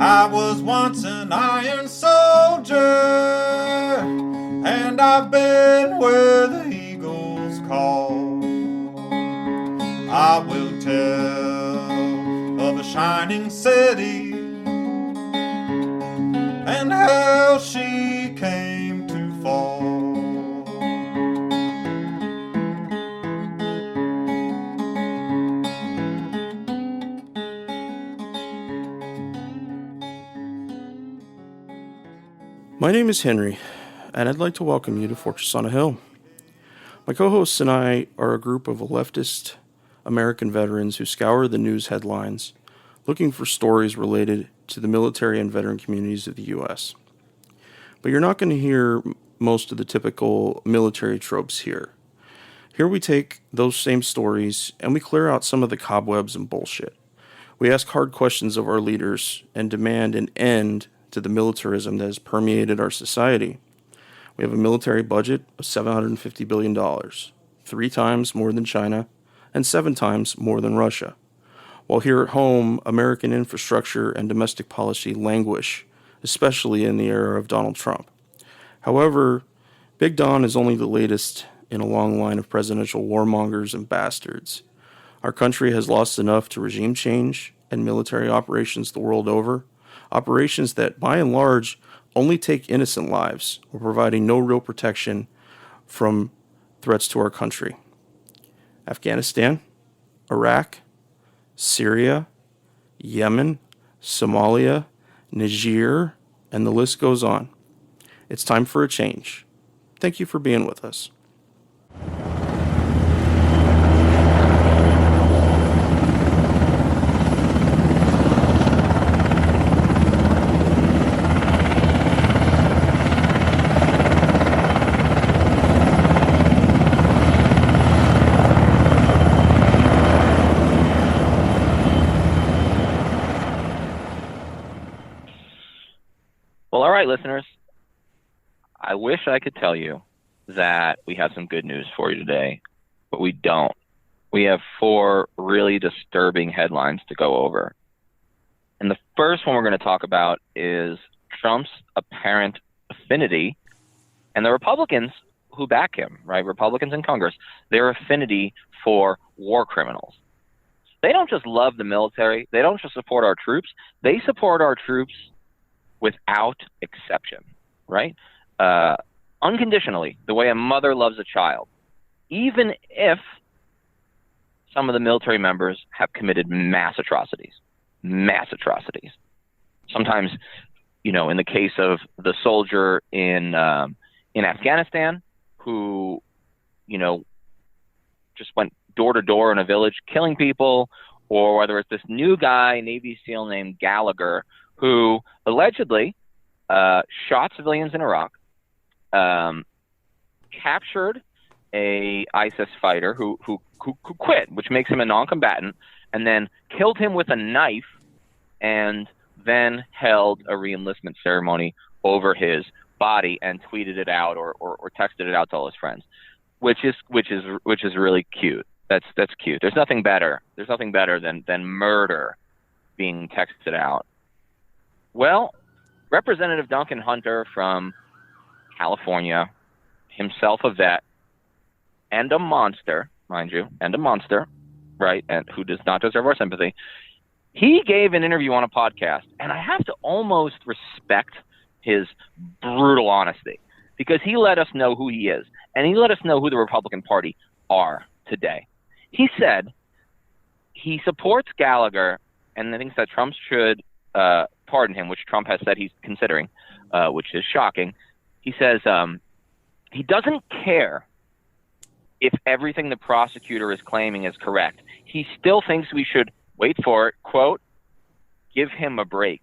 I was once an iron soldier, and I've been where the eagles call. I will tell of a shining city and how she came to fall. My name is Henry, and I'd like to welcome you to Fortress on a Hill. My co-hosts and I are a group of leftist American veterans who scour the news headlines looking for stories related to the military and veteran communities of the U.S. But you're not going to hear most of the typical military tropes here. Here we take those same stories and we clear out some of the cobwebs and bullshit. We ask hard questions of our leaders and demand an end to the militarism that has permeated our society. We have a military budget of $750 billion, 3 times more than China and 7 times more than Russia. While here at home, American infrastructure and domestic policy languish, especially in the era of Donald Trump. However, Big Don is only the latest in a long line of presidential warmongers and bastards. Our country has lost enough to regime change and military operations the world over, operations that, by and large, only take innocent lives while providing no real protection from threats to our country. Afghanistan, Iraq, Syria, Yemen, Somalia, Niger, and the list goes on. It's time for a change. Thank you for being with us. Well, all right, listeners, I wish I could tell you that we have some good news for you today, but we don't. We have 4 really disturbing headlines to go over. And the first one we're going to talk about is Trump's apparent affinity and the Republicans who back him, right? Republicans in Congress, their affinity for war criminals. They don't just love the military. They don't just support our troops. They support our troops without exception, right? Unconditionally, the way a mother loves a child, even if some of the military members have committed mass atrocities. Sometimes, in the case of the soldier in Afghanistan who, just went door to door in a village killing people, or whether it's this new guy, Navy SEAL named Gallagher, who allegedly shot civilians in Iraq, captured a ISIS fighter who quit, which makes him a non-combatant, and then killed him with a knife, and then held a re-enlistment ceremony over his body and tweeted it out or texted it out to all his friends, which is really cute. That's cute. There's nothing better than murder being texted out. Well, Representative Duncan Hunter from California, himself a vet and a monster, mind you, right, and who does not deserve our sympathy, he gave an interview on a podcast, and I have to almost respect his brutal honesty, because he let us know who he is, and he let us know who the Republican Party are today. He said he supports Gallagher and thinks that Trump should pardon him, which Trump has said he's considering, which is shocking. He says he doesn't care if everything the prosecutor is claiming is correct. He still thinks we should, wait for it, quote, give him a break.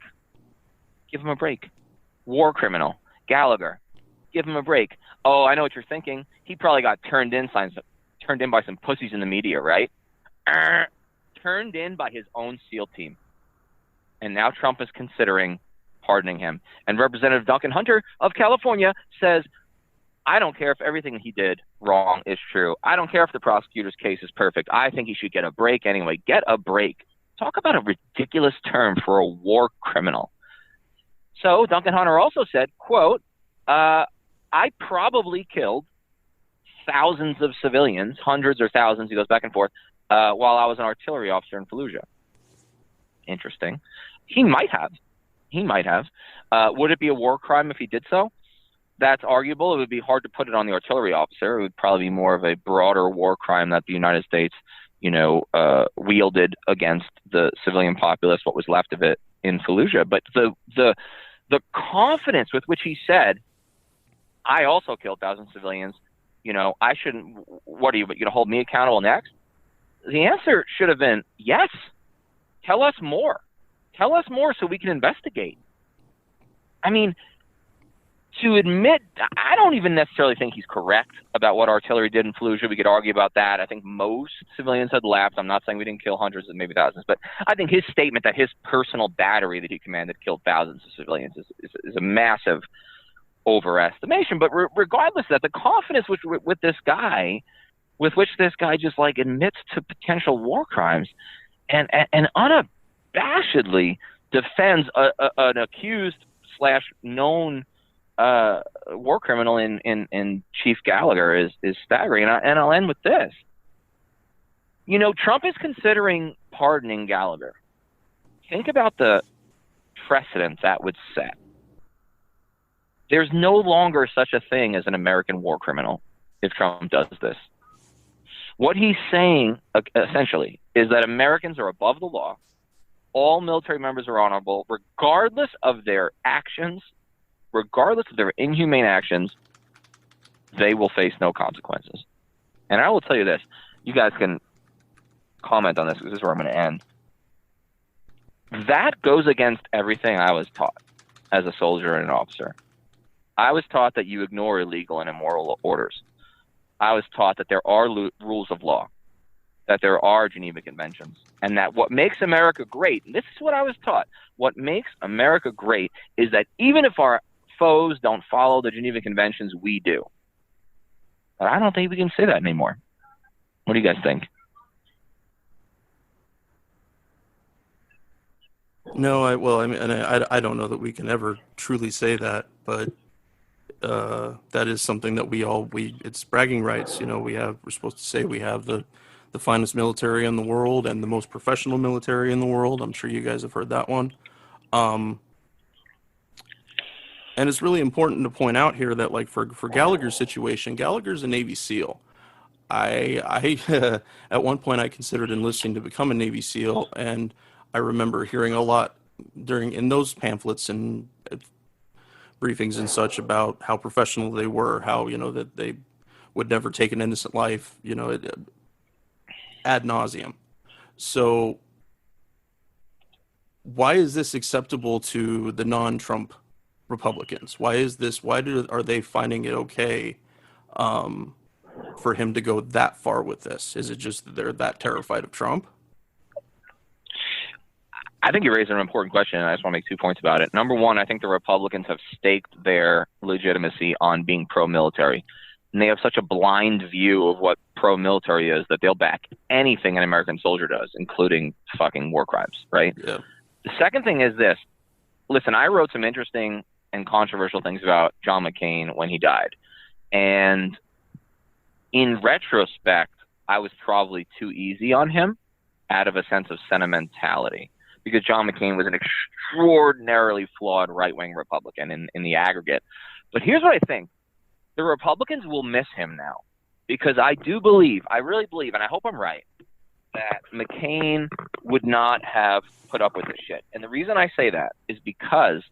Give him a break. War criminal. Gallagher. Give him a break. Oh, I know what you're thinking. He probably got turned in by some pussies in the media, right? Turned in by his own SEAL team. And now Trump is considering pardoning him. And Representative Duncan Hunter of California says, I don't care if everything he did wrong is true. I don't care if the prosecutor's case is perfect. I think he should get a break anyway. Get a break. Talk about a ridiculous term for a war criminal. So Duncan Hunter also said, quote, I probably killed thousands of civilians, hundreds or thousands, he goes back and forth, while I was an artillery officer in Fallujah. Interesting. He might have. Would it be a war crime if he did so? That's arguable. It would be hard to put it on the artillery officer. It would probably be more of a broader war crime that the United States, wielded against the civilian populace, what was left of it in Fallujah. But the confidence with which he said, I also killed thousands of civilians, I shouldn't, what are you going to hold me accountable next? The answer should have been yes. Tell us more. Tell us more so we can investigate. I mean, to admit, I don't even necessarily think he's correct about what artillery did in Fallujah. We could argue about that. I think most civilians had left. I'm not saying we didn't kill hundreds and maybe thousands, but I think his statement that his personal battery that he commanded killed thousands of civilians is a massive overestimation. But regardless of that, the confidence with which this guy just like admits to potential war crimes and unabashedly defends an accused / known war criminal in Chief Gallagher is staggering. And I'll end with this. Trump is considering pardoning Gallagher. Think about the precedent that would set. There's no longer such a thing as an American war criminal if Trump does this. What he's saying, essentially, is that Americans are above the law. All military members are honorable, regardless of their actions, regardless of their inhumane actions, they will face no consequences. And I will tell you this. You guys can comment on this because this is where I'm going to end. That goes against everything I was taught as a soldier and an officer. I was taught that you ignore illegal and immoral orders. I was taught that there are rules of law, that there are Geneva Conventions, and that what makes America great, and this is what I was taught, what makes America great is that even if our foes don't follow the Geneva Conventions, we do. But I don't think we can say that anymore. What do you guys think? No, I don't know that we can ever truly say that, but that is something that it's bragging rights. We're supposed to say we have the finest military in the world and the most professional military in the world. I'm sure you guys have heard that one. And it's really important to point out here that, like, for Gallagher's situation, Gallagher's a Navy SEAL. I at one point I considered enlisting to become a Navy SEAL, and I remember hearing a lot in those pamphlets and briefings and such about how professional they were, how that they would never take an innocent life, ad nauseum. So why is this acceptable to the non-Trump Republicans? Why are they finding it okay for him to go that far with this? Is it just that they're that terrified of Trump? I think you raised an important question, and I just want to make 2 points about it. Number one, I think the Republicans have staked their legitimacy on being pro-military. And they have such a blind view of what pro-military is that they'll back anything an American soldier does, including fucking war crimes, right? Yeah. The second thing is this. Listen, I wrote some interesting and controversial things about John McCain when he died. And in retrospect, I was probably too easy on him out of a sense of sentimentality, because John McCain was an extraordinarily flawed right-wing Republican in the aggregate. But here's what I think. The Republicans will miss him now, because I really believe, and I hope I'm right, that McCain would not have put up with this shit. And the reason I say that is because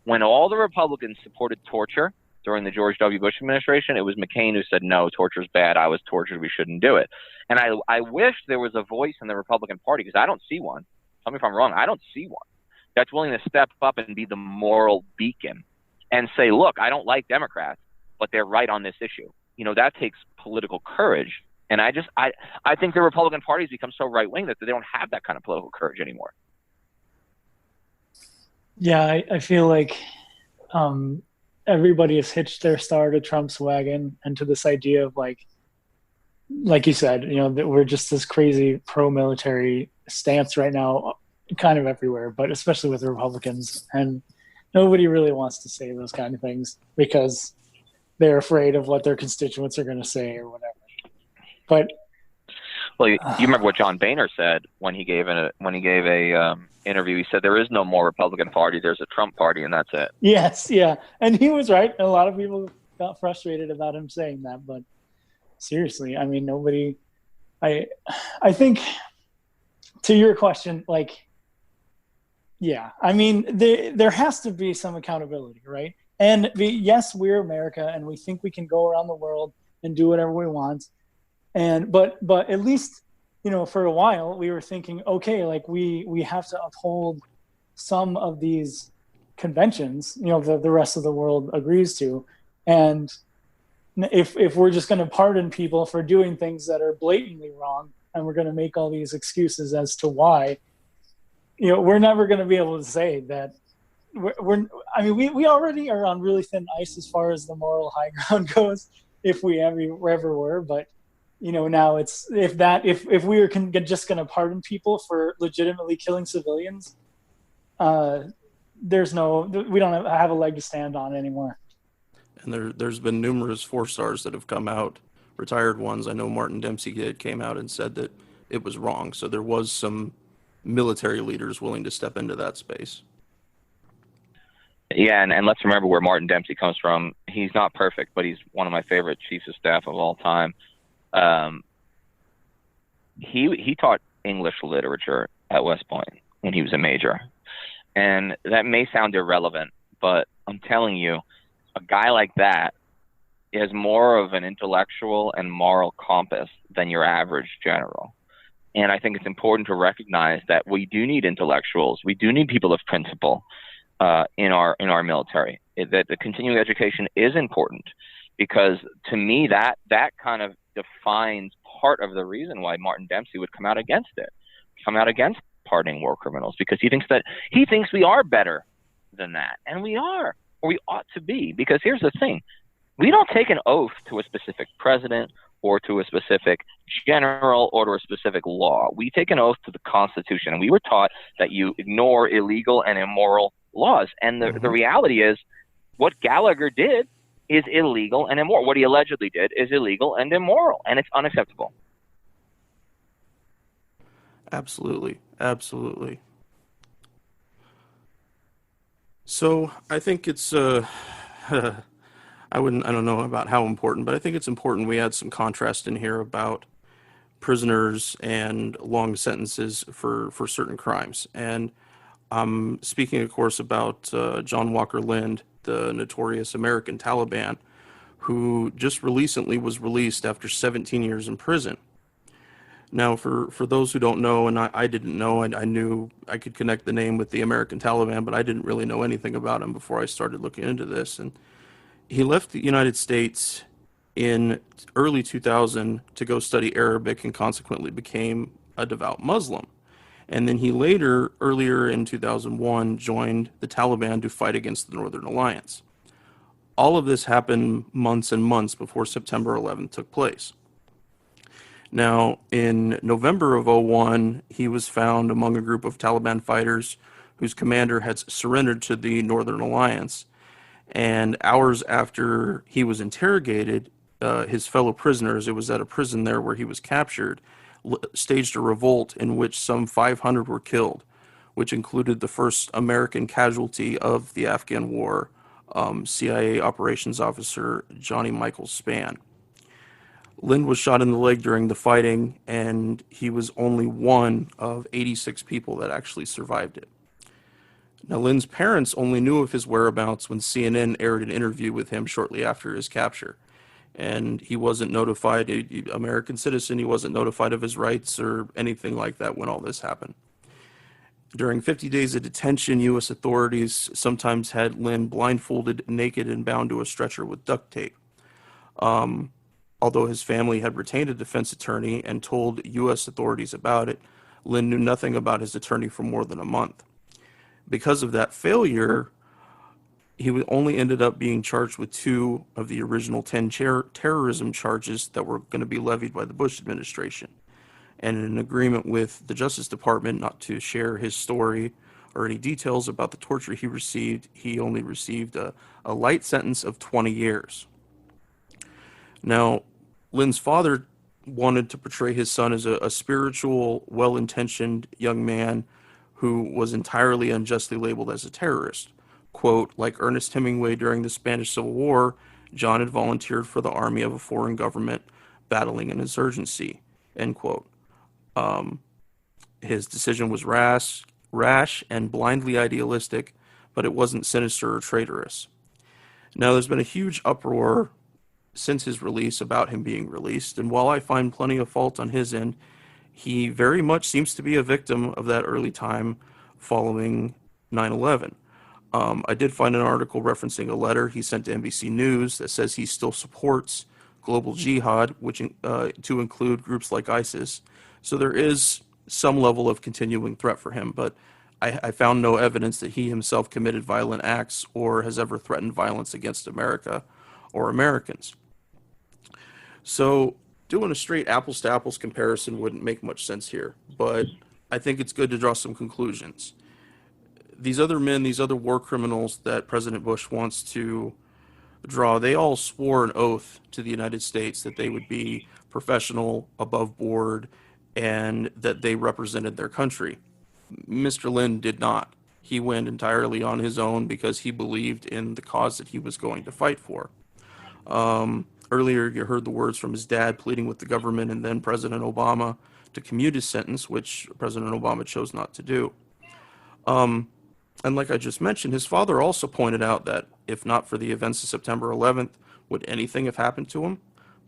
when all the Republicans supported torture during the George W. Bush administration, it was McCain who said, no, torture's bad. I was tortured. We shouldn't do it. And I wish there was a voice in the Republican Party, because I don't see one. Tell me if I'm wrong. I don't see one that's willing to step up and be the moral beacon and say, look, I don't like Democrats, but they're right on this issue. That takes political courage. And I think the Republican Party's become so right-wing that they don't have that kind of political courage anymore. Yeah, I feel like everybody has hitched their star to Trump's wagon and to this idea of like you said, that we're just this crazy pro-military stance right now, kind of everywhere, but especially with the Republicans. And nobody really wants to say those kind of things because they're afraid of what their constituents are going to say or whatever. But well, you remember what John Boehner said when he gave a interview. He said there is no more Republican Party. There's a Trump Party, and that's it. Yes, yeah, and he was right. A lot of people got frustrated about him saying that, but seriously, I mean, nobody. I think to your question, like, yeah, I mean, there has to be some accountability, right? And yes, we're America, and we think we can go around the world and do whatever we want. And but at least, you know, for a while we were thinking, okay, like we have to uphold some of these conventions, you know, the rest of the world agrees to. And if we're just going to pardon people for doing things that are blatantly wrong, and we're going to make all these excuses as to why, you know, we're never going to be able to say that I mean, we already are on really thin ice as far as the moral high ground goes, if we ever were. But you know, now it's if we were just going to pardon people for legitimately killing civilians, we don't have a leg to stand on anymore. And there's been numerous 4-stars that have come out, retired ones. I know Martin Dempsey came out and said that it was wrong. So there was some military leaders willing to step into that space. Yeah, and let's remember where Martin Dempsey comes from. He's not perfect, but he's one of my favorite chiefs of staff of all time. He taught English literature at West Point when he was a major. And that may sound irrelevant, but I'm telling you, a guy like that has more of an intellectual and moral compass than your average general. And I think it's important to recognize that we do need intellectuals. We do need people of principle in our military. That the continuing education is important, because to me that kind of defines part of the reason why Martin Dempsey would come out against pardoning war criminals, because he thinks we are better than that, and we are, or we ought to be. Because here's the thing: we don't take an oath to a specific president or to a specific general or to a specific law. We take an oath to the Constitution, and we were taught that you ignore illegal and immoral laws. And the reality is, what Gallagher did is illegal and immoral. What he allegedly did is illegal and immoral, and it's unacceptable. Absolutely. So I think it's I don't know about how important, but I think it's important we add some contrast in here about prisoners and long sentences for certain crimes. And I'm speaking, of course, about John Walker Lind, the notorious American Taliban, who just recently was released after 17 years in prison. Now, for those who don't know, and I didn't know, and I knew I could connect the name with the American Taliban, but I didn't really know anything about him before I started looking into this. And he left the United States in early 2000 to go study Arabic, and consequently became a devout Muslim. And then he later, earlier in 2001, joined the Taliban to fight against the Northern Alliance. All of this happened months and months before September 11th took place. Now, in November of 2001, he was found among a group of Taliban fighters whose commander had surrendered to the Northern Alliance. And hours after he was interrogated, his fellow prisoners, it was at a prison there where he was captured, staged a revolt in which some 500 were killed, which included the first American casualty of the Afghan war, CIA operations officer Johnny Michael Spann. Lind was shot in the leg during the fighting, and he was only one of 86 people that actually survived it. Now, Lind's parents only knew of his whereabouts when CNN aired an interview with him shortly after his capture. And he wasn't notified, American citizen, he wasn't notified of his rights or anything like that when all this happened. During 50 days of detention, U.S. authorities sometimes had Lind blindfolded, naked, and bound to a stretcher with duct tape. Although his family had retained a defense attorney and told U.S. authorities about it, Lind knew nothing about his attorney for more than a month. Because of that failure, he only ended up being charged with 2 of the original 10 terrorism charges that were going to be levied by the Bush administration. And in an agreement with the Justice Department not to share his story or any details about the torture he received. He only received a light sentence of 20 years. Now, Lynn's father wanted to portray his son as a spiritual, well-intentioned young man who was entirely unjustly labeled as a terrorist. Quote, like Ernest Hemingway during the Spanish Civil War, John had volunteered for the army of a foreign government battling an insurgency, end quote. His decision was rash and blindly idealistic, but it wasn't sinister or traitorous. Now, there's been a huge uproar since his release about him being released, and while I find plenty of fault on his end, he very much seems to be a victim of that early time following 9/11. I did find an article referencing a letter he sent to NBC News that says he still supports global jihad, which to include groups like ISIS. So there is some level of continuing threat for him, but I found no evidence that he himself committed violent acts or has ever threatened violence against America or Americans. So doing a straight apples to apples comparison wouldn't make much sense here, but I think it's good to draw some conclusions. These other men, these other war criminals that President Bush wants to draw, they all swore an oath to the United States that they would be professional, above board, and that they represented their country. Mr. Lynn did not. He went entirely on his own because he believed in the cause that he was going to fight for. Earlier, you heard the words from his dad pleading with the government and then President Obama to commute his sentence, which President Obama chose not to do. And like I just mentioned, his father also pointed out that if not for the events of September 11th, would anything have happened to him?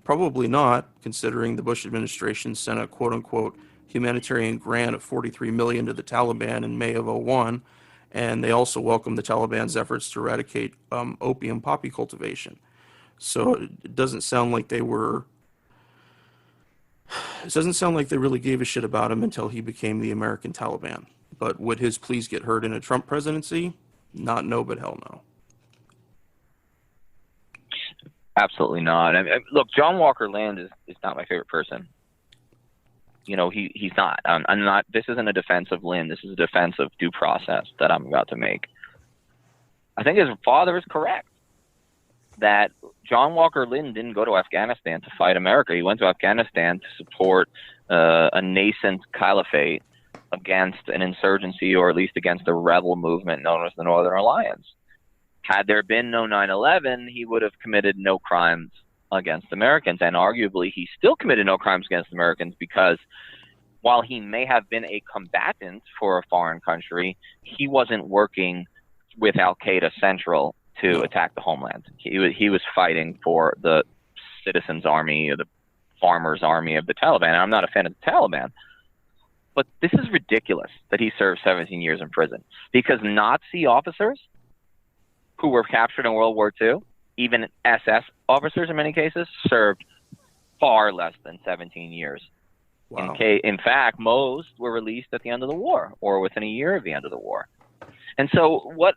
Probably not, considering the Bush administration sent a quote-unquote humanitarian grant of $43 million to the Taliban in May of 2001, and they also welcomed the Taliban's efforts to eradicate opium poppy cultivation. So it doesn't sound like they were. It doesn't sound like they really gave a shit about him until he became the American Taliban. But would his pleas get heard in a Trump presidency? Not no, but hell no. Absolutely not. I mean, look, John Walker Land is not my favorite person. You know, he's not. I'm not. This isn't a defense of Lynn. This is a defense of due process that I'm about to make. I think his father is correct that John Walker Lynn didn't go to Afghanistan to fight America. He went to Afghanistan to support a nascent caliphate against an insurgency, or at least against a rebel movement known as the Northern Alliance. Had there been no 9/11, he would have committed no crimes against Americans, and arguably he still committed no crimes against Americans, because while he may have been a combatant for a foreign country, he wasn't working with Al-Qaeda Central to attack the homeland. He was fighting for the citizens' army, or the farmers' army of the Taliban. And I'm not a fan of the Taliban, but this is ridiculous that he served 17 years in prison, because Nazi officers who were captured in World War II, even SS officers in many cases, served far less than 17 years. Wow. In fact, most were released at the end of the war, or within a year of the end of the war. And so what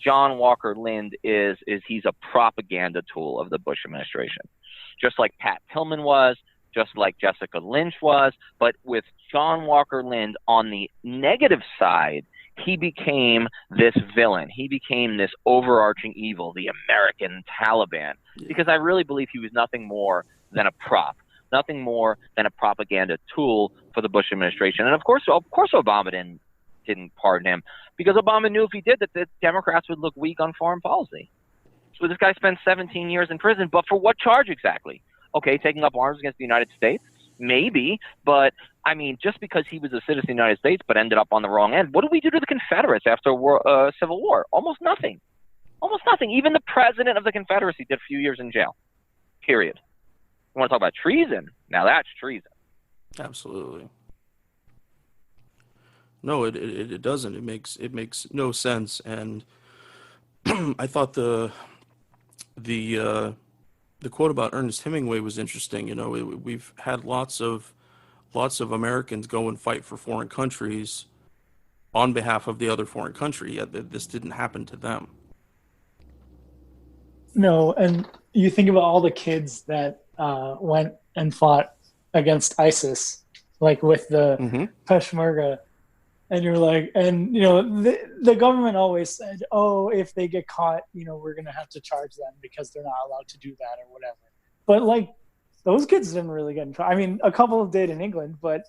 John Walker Lind is he's a propaganda tool of the Bush administration, just like Pat Tillman was, just like Jessica Lynch was. But with John Walker Lind on the negative side, he became this villain. He became this overarching evil, the American Taliban, because I really believe he was nothing more than a prop, nothing more than a propaganda tool for the Bush administration. And of course Obama didn't pardon him, because Obama knew if he did that the Democrats would look weak on foreign policy. So this guy spent 17 years in prison, but for what charge exactly? Okay, taking up arms against the United States? Maybe, but I mean, just because he was a citizen of the United States but ended up on the wrong end, what did we do to the Confederates after Civil War? Almost nothing. Almost nothing. Even the president of the Confederacy did a few years in jail. Period. You want to talk about treason? Now that's treason. Absolutely. No, it doesn't. It makes no sense. And I thought the quote about Ernest Hemingway was interesting. You know, we've had lots of Americans go and fight for foreign countries on behalf of the other foreign country, yet this didn't happen to them. No, and you think about all the kids that went and fought against ISIS, like with the Peshmerga And you're like, and the government always said, oh, if they get caught, we're gonna have to charge them because they're not allowed to do that or whatever. But like, those kids didn't really get in trouble. I mean, a couple did in England, but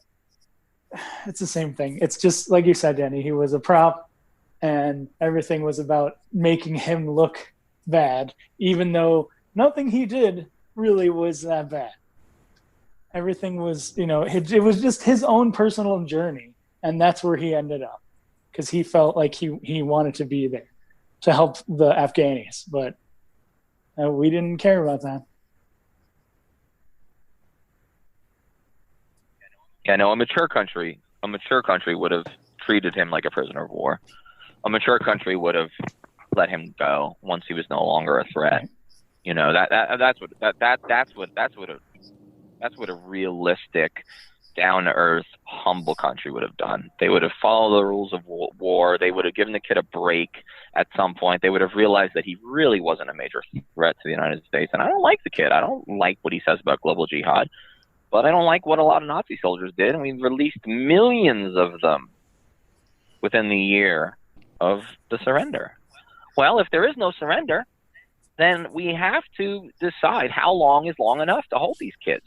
it's the same thing. It's just like you said, Danny. He was a prop, and everything was about making him look bad, even though nothing he did really was that bad. Everything was, it was just his own personal journey. And that's where he ended up, because he felt like he wanted to be there to help the Afghanis, but we didn't care about that. Yeah, no, a mature country would have treated him like a prisoner of war. A mature country would have let him go once he was no longer a threat. That's what a realistic, down-to-earth, humble country would have done. They would have followed the rules of war. They would have given the kid a break at some point. They would have realized that he really wasn't a major threat to the United States. And I don't like the kid. I don't like what he says about global jihad. But I don't like what a lot of Nazi soldiers did. And we released millions of them within the year of the surrender. Well, if there is no surrender, then we have to decide how long is long enough to hold these kids.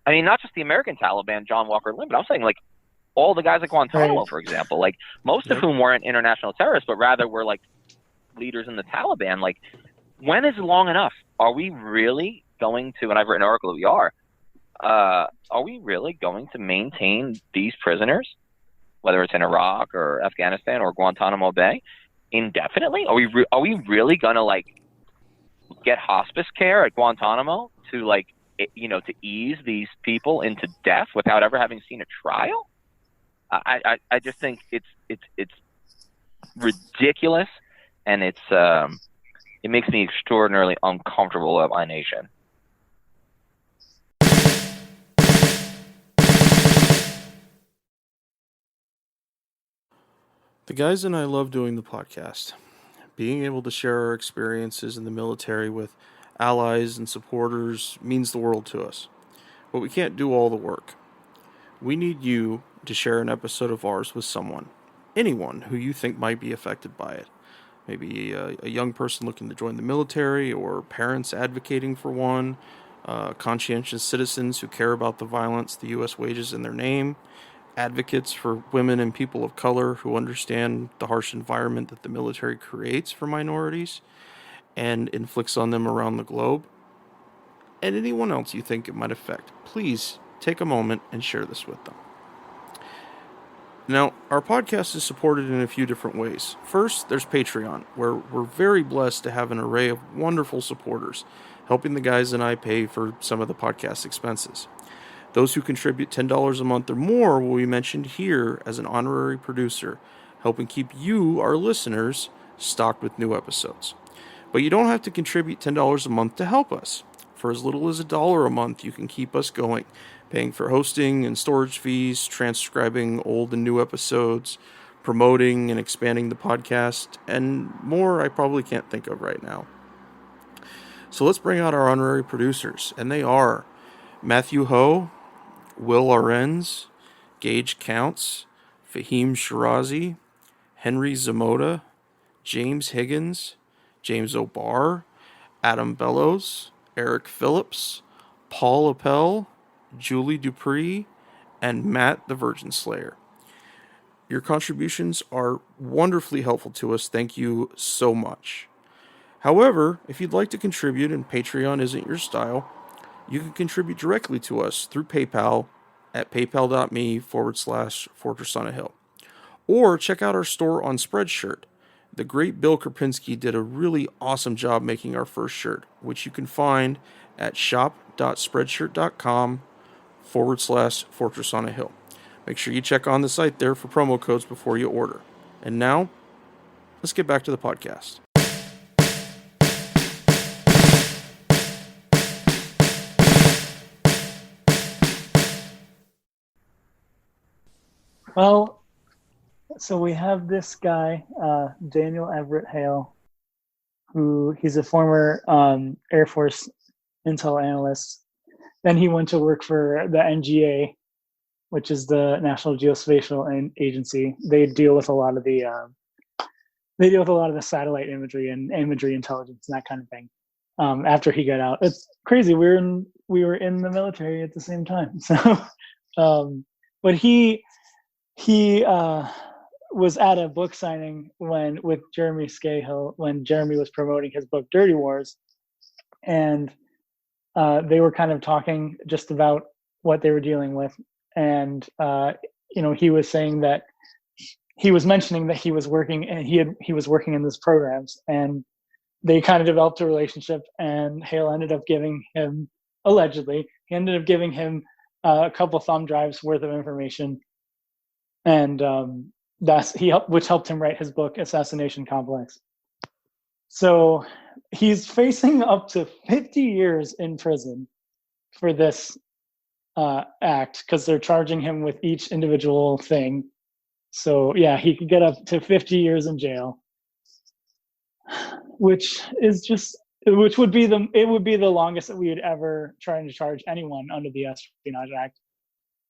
I mean, not just the American Taliban, John Walker Lynn, but I'm saying like all the guys at Guantanamo, for example, like most of whom weren't international terrorists, but rather were like leaders in the Taliban. Like, when is long enough? Are we really going to, and I've written an article that we are we really going to maintain these prisoners, whether it's in Iraq or Afghanistan or Guantanamo Bay, indefinitely? Are we really going to like get hospice care at Guantanamo to like, to ease these people into death without ever having seen a trial? I just think it's ridiculous, and it makes me extraordinarily uncomfortable about my nation. The guys and I love doing the podcast. Being able to share our experiences in the military with allies and supporters means the world to us. But we can't do all the work. We need you to share an episode of ours with someone, anyone who you think might be affected by it. Maybe a young person looking to join the military, or parents advocating for one, conscientious citizens who care about the violence the U.S. wages in their name, advocates for women and people of color who understand the harsh environment that the military creates for minorities and inflicts on them around the globe, and anyone else you think it might affect. Please take a moment and share this with them. Now, our podcast is supported in a few different ways. First, there's Patreon, where we're very blessed to have an array of wonderful supporters, helping the guys and I pay for some of the podcast expenses. Those who contribute $10 a month or more will be mentioned here as an honorary producer, helping keep you, our listeners, stocked with new episodes. But you don't have to contribute $10 a month to help us. For as little as $1 a month, you can keep us going, paying for hosting and storage fees, transcribing old and new episodes, promoting and expanding the podcast, and more I probably can't think of right now. So let's bring out our honorary producers, and they are Matthew Ho, Will Arens, Gage Counts, Fahim Shirazi, Henry Zamota, James Higgins, James O'Barr, Adam Bellows, Eric Phillips, Paul Appel, Julie Dupree, and Matt the Virgin Slayer. Your contributions are wonderfully helpful to us. Thank you so much. However, if you'd like to contribute and Patreon isn't your style, you can contribute directly to us through PayPal at paypal.me/Fortress on a Hill. Or check out our store on Spreadshirt. The great Bill Krapinski did a really awesome job making our first shirt, which you can find at shop.spreadshirt.com/Fortress on a Hill. Make sure you check on the site there for promo codes before you order. And now, let's get back to the podcast. Well, so we have this guy, Daniel Hale, who he's a former Air Force intel analyst. Then he went to work for the NGA, which is the National Geospatial Agency. They deal with a lot of the satellite imagery and imagery intelligence and that kind of thing. After he got out, it's crazy. We were in the military at the same time. So, but he was at a book signing with Jeremy Scahill when Jeremy was promoting his book Dirty Wars, and they were kind of talking just about what they were dealing with, and he was saying that he was mentioning that he was working and he was working in these programs, and they kind of developed a relationship, and Hale ended up giving him, allegedly, a couple thumb drives worth of information, and which helped him write his book Assassination Complex. So he's facing up to 50 years in prison for this act, because they're charging him with each individual thing. So yeah, he could get up to 50 years in jail, which would be the longest that we would ever try to charge anyone under the Espionage Act.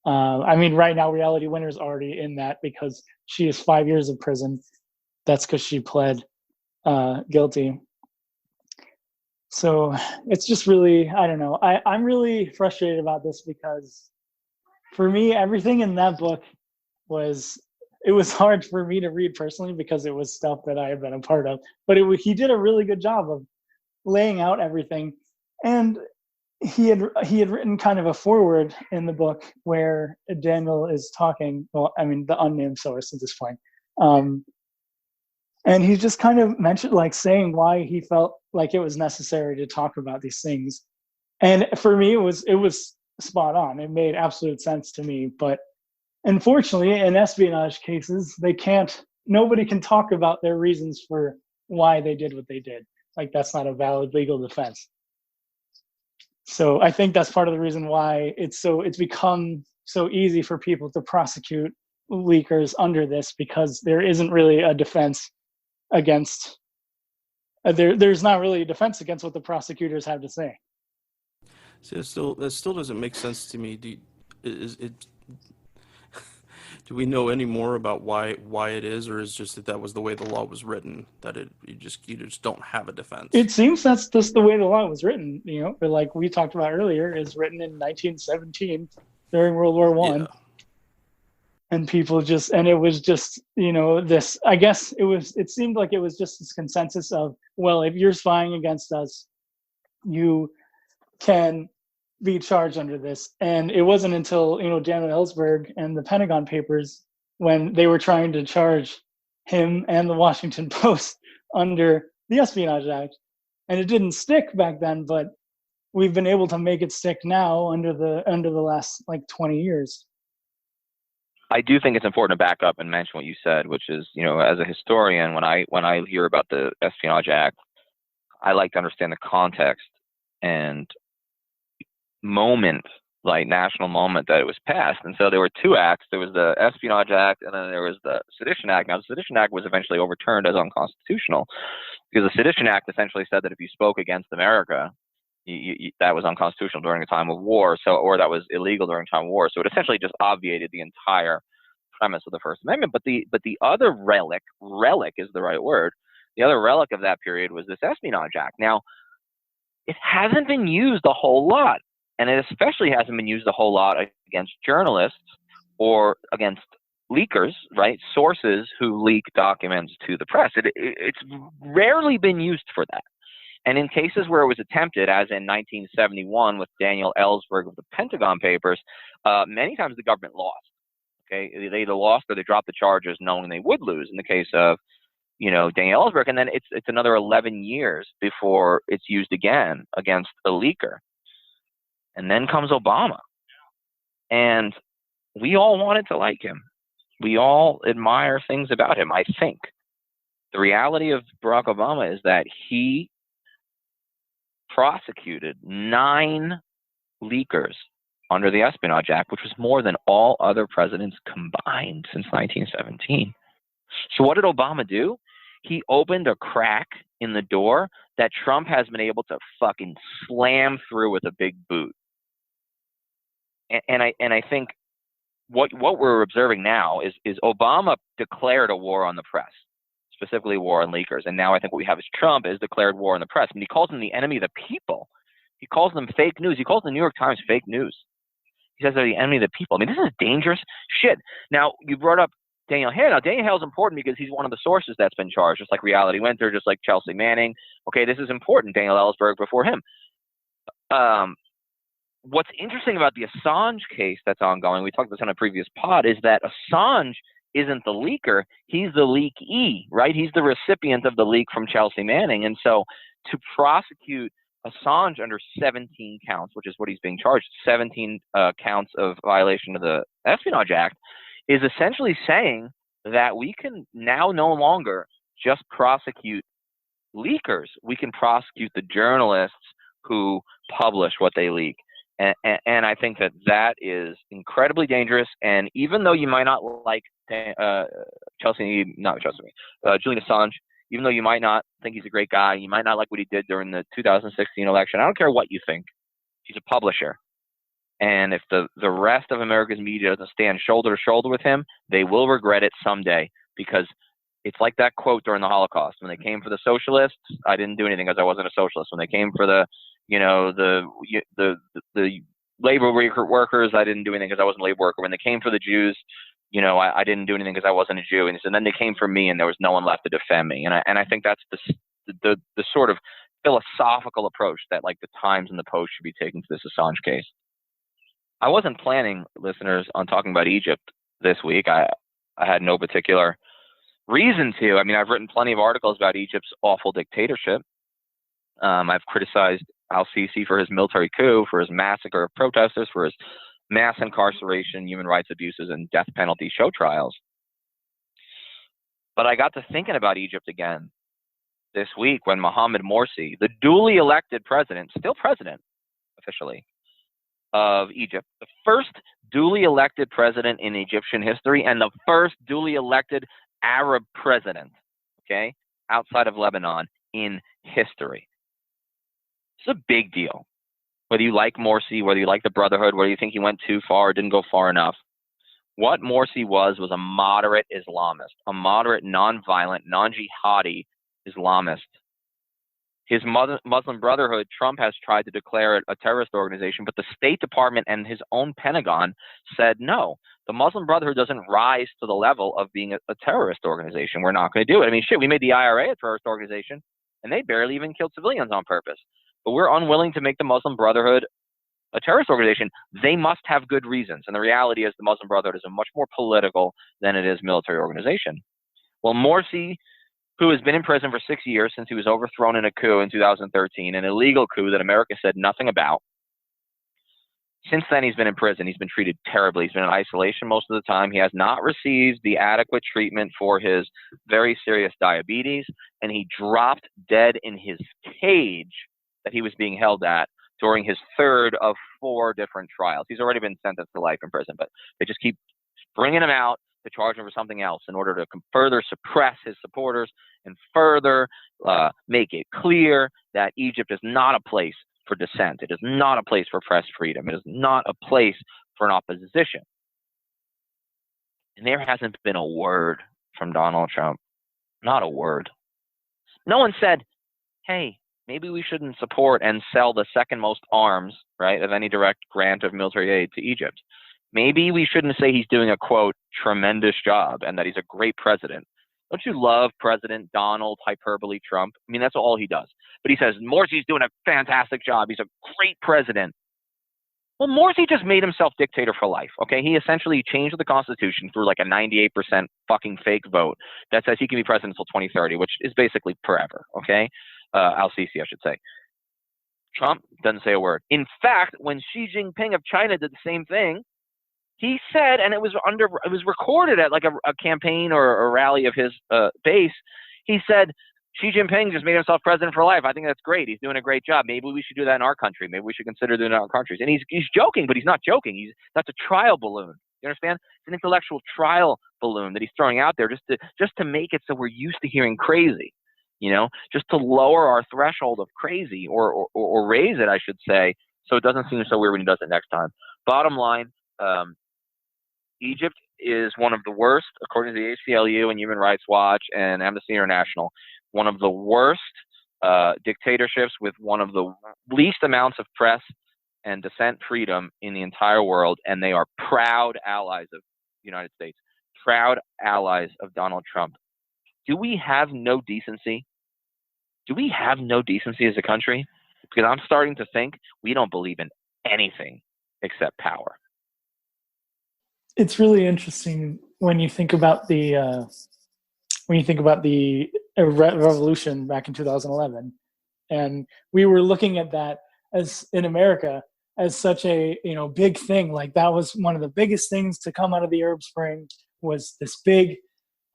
I mean, right now, Reality Winner's already in that because she is 5 years of prison. That's because she pled guilty. So it's just really, I don't know. I'm really frustrated about this because for me, everything in that book it was hard for me to read personally because it was stuff that I had been a part of. But he did a really good job of laying out everything. And he had written kind of a foreword in the book where Daniel is talking, well, I mean, the unnamed source at this point. And he just kind of mentioned, like, saying why he felt like it was necessary to talk about these things. And for me, it was spot on. It made absolute sense to me. But unfortunately, in espionage cases, nobody can talk about their reasons for why they did what they did. Like, that's not a valid legal defense. So I think that's part of the reason why it's become so easy for people to prosecute leakers under this, because there isn't really a defense against there's not really a defense against what the prosecutors have to say. See, that still doesn't make sense to me. Do we know any more about why it is, or is just that was the way the law was written, that you just don't have a defense? It seems that's just the way the law was written. Like we talked about earlier, is written in 1917 during World War I. Yeah. And people it was just, this, I guess it seemed like it was just this consensus of, well, if you're spying against us, you can be charged under this. And it wasn't until, Daniel Ellsberg and the Pentagon Papers, when they were trying to charge him and the Washington Post under the Espionage Act. And it didn't stick back then, but we've been able to make it stick now under the last 20 years. I do think it's important to back up and mention what you said, which is, as a historian, when I hear about the Espionage Act, I like to understand the context and moment, like national moment that it was passed. And so there were two acts. There was the Espionage Act, and then there was the Sedition Act. Now, the Sedition Act was eventually overturned as unconstitutional because the Sedition Act essentially said that if you spoke against America, that was unconstitutional during a time of war, or that was illegal during a time of war. So it essentially just obviated the entire premise of the First Amendment. But the other relic is the right word. The other relic of that period was this Espionage Act. Now, it hasn't been used a whole lot, and it especially hasn't been used a whole lot against journalists or against leakers, right? Sources who leak documents to the press. It's rarely been used for that. And in cases where it was attempted, as in 1971 with Daniel Ellsberg of the Pentagon Papers, many times the government lost. Okay, they either lost or they dropped the charges knowing they would lose. In the case of, Daniel Ellsberg, and then it's another 11 years before it's used again against a leaker. And then comes Obama, and we all wanted to like him. We all admire things about him. I think the reality of Barack Obama is that he prosecuted 9 leakers under the Espionage Act, which was more than all other presidents combined since 1917. So what did Obama do? He opened a crack in the door that Trump has been able to fucking slam through with a big boot. And I think what we're observing now is Obama declared a war on the press, specifically war on leakers. And now I think what we have is Trump has declared war on the press. And he calls them the enemy of the people. He calls them fake news. He calls the New York Times fake news. He says they're the enemy of the people. I mean, this is dangerous shit. Now, you brought up Daniel Hale. Now, Daniel Hale is important because he's one of the sources that's been charged, just like Reality Winter, just like Chelsea Manning. Okay, this is important. Daniel Ellsberg before him. What's interesting about the Assange case that's ongoing, we talked about this on a previous pod, is that Assange isn't the leaker. He's the leakee, right? He's the recipient of the leak from Chelsea Manning. And so to prosecute Assange under 17 counts, which is what he's being charged, 17 counts of violation of the Espionage Act, is essentially saying that we can now no longer just prosecute leakers. We can prosecute the journalists who publish what they leak. And I think that is incredibly dangerous. And even though you might not like Julian Assange, even though you might not think he's a great guy, you might not like what he did during the 2016 election, I don't care what you think. He's a publisher. And if the rest of America's media doesn't stand shoulder to shoulder with him, they will regret it someday, because it's like that quote during the Holocaust. When they came for the socialists, I didn't do anything because I wasn't a socialist. When they came for the labor workers, I didn't do anything because I wasn't a labor worker. When they came for the Jews, I didn't do anything because I wasn't a Jew. And then they came for me, and there was no one left to defend me. And I think that's the sort of philosophical approach that, like, the Times and the Post should be taking to this Assange case. I wasn't planning, listeners, on talking about Egypt this week. I had no particular reason to. I mean, I've written plenty of articles about Egypt's awful dictatorship. I've criticized al-Sisi for his military coup, for his massacre of protesters, for his mass incarceration, human rights abuses, and death penalty show trials. But I got to thinking about Egypt again this week when Mohamed Morsi, the duly elected president, still president officially, of Egypt, the first duly elected president in Egyptian history and the first duly elected Arab president, okay, outside of Lebanon in history. It's a big deal. Whether you like Morsi, whether you like the Brotherhood, whether you think he went too far or didn't go far enough, what Morsi was a moderate Islamist, a moderate, non-violent, non-jihadi Islamist. His Muslim Brotherhood, Trump has tried to declare it a terrorist organization, but the State Department and his own Pentagon said no. The Muslim Brotherhood doesn't rise to the level of being a terrorist organization. We're not going to do it. I mean, shit, we made the IRA a terrorist organization, and they barely even killed civilians on purpose. But we're unwilling to make the Muslim Brotherhood a terrorist organization. They must have good reasons. And the reality is the Muslim Brotherhood is a much more political than it is military organization. Well, Morsi, who has been in prison for 6 years since he was overthrown in a coup in 2013, an illegal coup that America said nothing about. Since then, he's been in prison. He's been treated terribly. He's been in isolation most of the time. He has not received the adequate treatment for his very serious diabetes, and he dropped dead in his cage that he was being held at during his third of 4 different trials. He's already been sentenced to life in prison, but they just keep bringing him out to charge him for something else in order to further suppress his supporters and further make it clear that Egypt is not a place for dissent. It is not a place for press freedom. It is not a place for an opposition. And there hasn't been a word from Donald Trump. Not a word. No one said, hey, maybe we shouldn't support and sell the second most arms, right, of any direct grant of military aid to Egypt. Maybe we shouldn't say he's doing a, quote, tremendous job and that he's a great president. Don't you love President Donald Hyperbole Trump? I mean, that's all he does. But he says, Morsi's doing a fantastic job. He's a great president. Well, Morsi just made himself dictator for life, okay? He essentially changed the Constitution through like a 98% fucking fake vote that says he can be president until 2030, which is basically forever, okay? Al-Sisi, I should say. Trump doesn't say a word. In fact, when Xi Jinping of China did the same thing, he said, and it was recorded at like a campaign or a rally of his base. He said, Xi Jinping just made himself president for life. I think that's great. He's doing a great job. Maybe we should do that in our country. Maybe we should consider doing it in our countries. And he's joking, but he's not joking. That's a trial balloon. You understand? It's an intellectual trial balloon that he's throwing out there just to make it so we're used to hearing crazy. Just to lower our threshold of crazy or raise it, I should say, so it doesn't seem so weird when he does it next time. Bottom line, Egypt is one of the worst, according to the ACLU and Human Rights Watch and Amnesty International, one of the worst dictatorships with one of the least amounts of press and dissent freedom in the entire world, and they are proud allies of the United States, proud allies of Donald Trump. Do we have no decency? Do we have no decency as a country? Because I'm starting to think we don't believe in anything except power. It's really interesting when you think about the revolution back in 2011, and we were looking at that as in America as such a big thing. Like that was one of the biggest things to come out of the Arab Spring was this big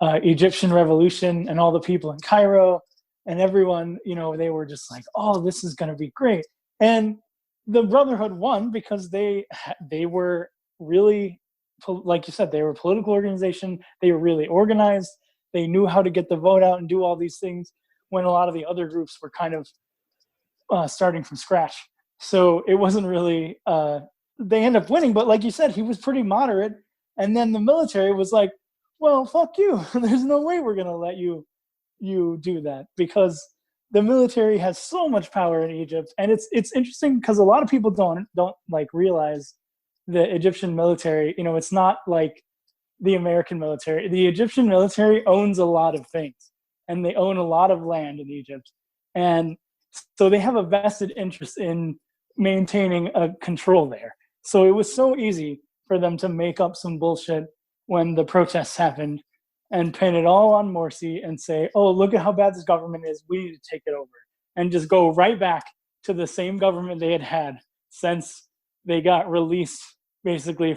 Egyptian revolution, and all the people in Cairo and everyone, they were just like, oh, this is going to be great. And the Brotherhood won because they were really, like you said, they were a political organization. They were really organized. They knew how to get the vote out and do all these things when a lot of the other groups were kind of starting from scratch. So it wasn't really, they ended up winning, but like you said, he was pretty moderate. And then the military was like, well, fuck you. There's no way we're going to let you do that, because the military has so much power in Egypt. And it's interesting because a lot of people don't like realize the Egyptian military, it's not like the American military. The Egyptian military owns a lot of things, and they own a lot of land in Egypt. And so they have a vested interest in maintaining a control there. So it was so easy for them to make up some bullshit when the protests happened and pin it all on Morsi and say, oh, look at how bad this government is. We need to take it over. And just go right back to the same government they had since they got released basically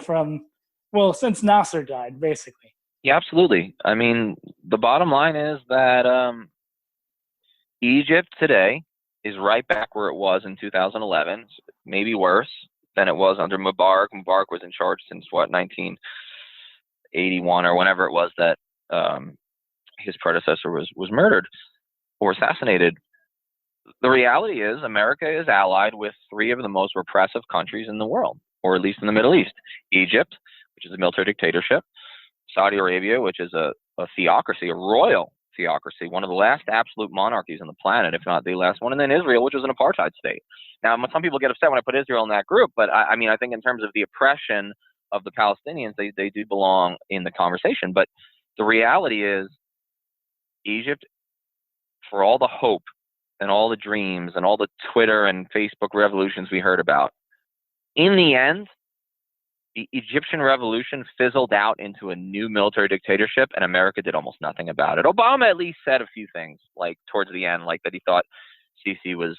since Nasser died, basically. Yeah, absolutely. I mean, the bottom line is that Egypt today is right back where it was in 2011, maybe worse than it was under Mubarak. Mubarak was in charge since, 1981 or whenever it was that his predecessor was murdered or assassinated. The reality is America is allied with three of the most repressive countries in the world, or at least in the Middle East. Egypt, which is a military dictatorship. Saudi Arabia, which is a theocracy, a royal theocracy, one of the last absolute monarchies on the planet, if not the last one. And then Israel, which is an apartheid state. Now, some people get upset when I put Israel in that group, but I think in terms of the oppression of the Palestinians, they do belong in the conversation. But the reality is Egypt, for all the hope and all the dreams and all the Twitter and Facebook revolutions we heard about, in the end, the Egyptian revolution fizzled out into a new military dictatorship, and America did almost nothing about it. Obama at least said a few things, like towards the end, like that he thought Sisi was,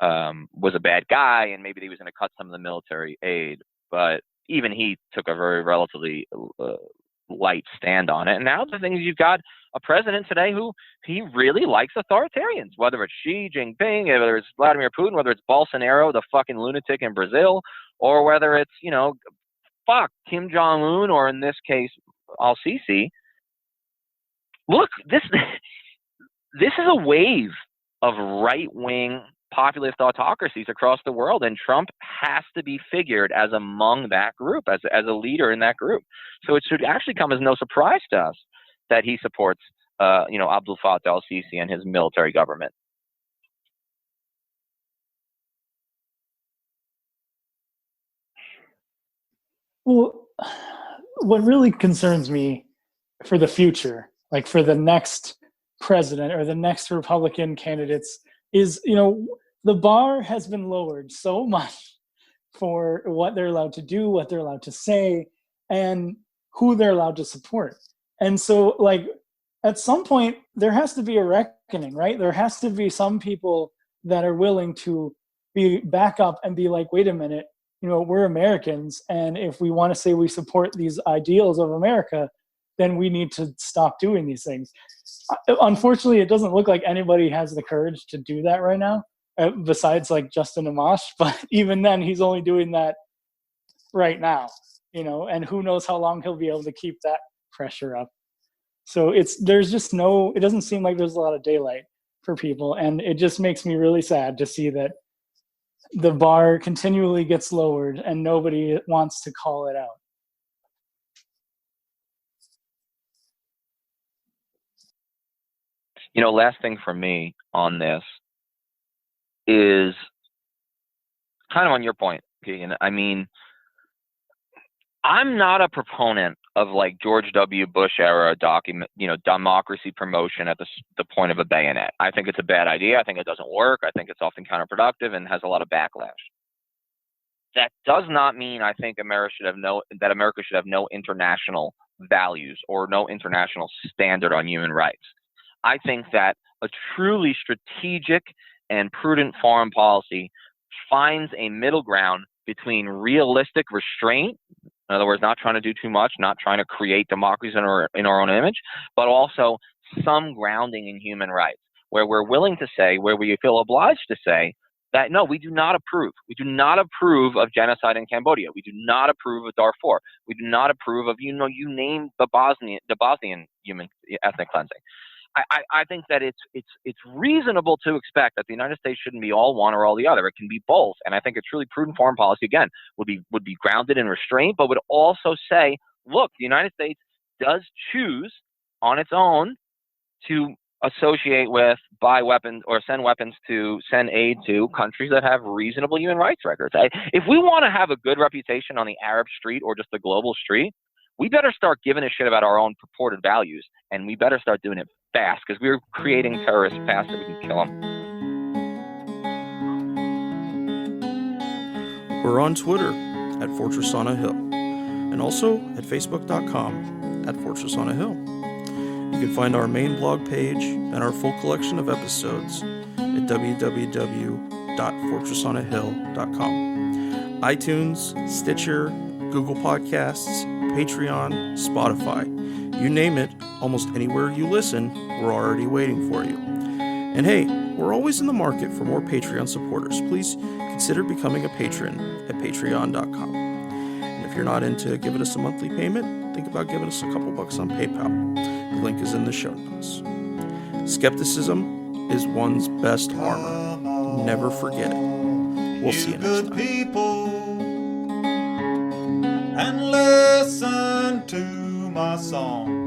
was a bad guy, and maybe he was going to cut some of the military aid. But even he took a very relatively light stand on it. And now the thing is, you've got a president today who he really likes authoritarians, whether it's Xi Jinping, whether it's Vladimir Putin, whether it's Bolsonaro, the fucking lunatic in Brazil, or whether it's, Kim Jong-un, or in this case, al-Sisi. Look, this is a wave of right-wing populist autocracies across the world, and Trump has to be figured as among that group, as a leader in that group. So it should actually come as no surprise to us that he supports, Abdel Fattah al-Sisi and his military government. Well, what really concerns me for the future, like for the next president or the next Republican candidates, is, the bar has been lowered so much for what they're allowed to do, what they're allowed to say, and who they're allowed to support. And so, like, at some point, there has to be a reckoning, right? There has to be some people that are willing to back up and be like, wait a minute, we're Americans, and if we want to say we support these ideals of America, then we need to stop doing these things. Unfortunately, it doesn't look like anybody has the courage to do that right now, besides like Justin Amash. But even then, he's only doing that right now, and who knows how long he'll be able to keep that pressure up. So it doesn't seem like there's a lot of daylight for people, and it just makes me really sad to see that the bar continually gets lowered and nobody wants to call it out. Last thing for me on this is kind of on your point, Keegan. I mean, I'm not a proponent of like George W. Bush era democracy promotion at the point of a bayonet. I think it's a bad idea. I think it doesn't work. I think it's often counterproductive and has a lot of backlash. That does not mean I think America should have no international values or no international standard on human rights. I think that a truly strategic and prudent foreign policy finds a middle ground between realistic restraint, in other words, not trying to do too much, not trying to create democracies in our own image, but also some grounding in human rights, where we're willing to say, where we feel obliged to say, that no, we do not approve. We do not approve of genocide in Cambodia. We do not approve of Darfur. We do not approve of, you name the Bosnian human ethnic cleansing. I think that it's reasonable to expect that the United States shouldn't be all one or all the other. It can be both. And I think a truly prudent foreign policy, again, would be grounded in restraint, but would also say, look, the United States does choose on its own to associate with, buy weapons, or send aid to countries that have reasonable human rights records. If we want to have a good reputation on the Arab street or just the global street, we better start giving a shit about our own purported values, and we better start doing it fast, because we're creating terrorists fast so we can kill them. We're on Twitter at Fortress on a Hill, and also at Facebook.com at Fortress on a Hill. You can find our main blog page and our full collection of episodes at www.fortressonahill.com. iTunes, Stitcher, Google Podcasts, Patreon, Spotify. You name it, almost anywhere you listen, we're already waiting for you. And hey, we're always in the market for more Patreon supporters. Please consider becoming a patron at patreon.com. And if you're not into giving us a monthly payment, think about giving us a couple bucks on PayPal. The link is in the show notes. Skepticism is one's best armor. Never forget it. We'll see you next time. People, and listen to my song.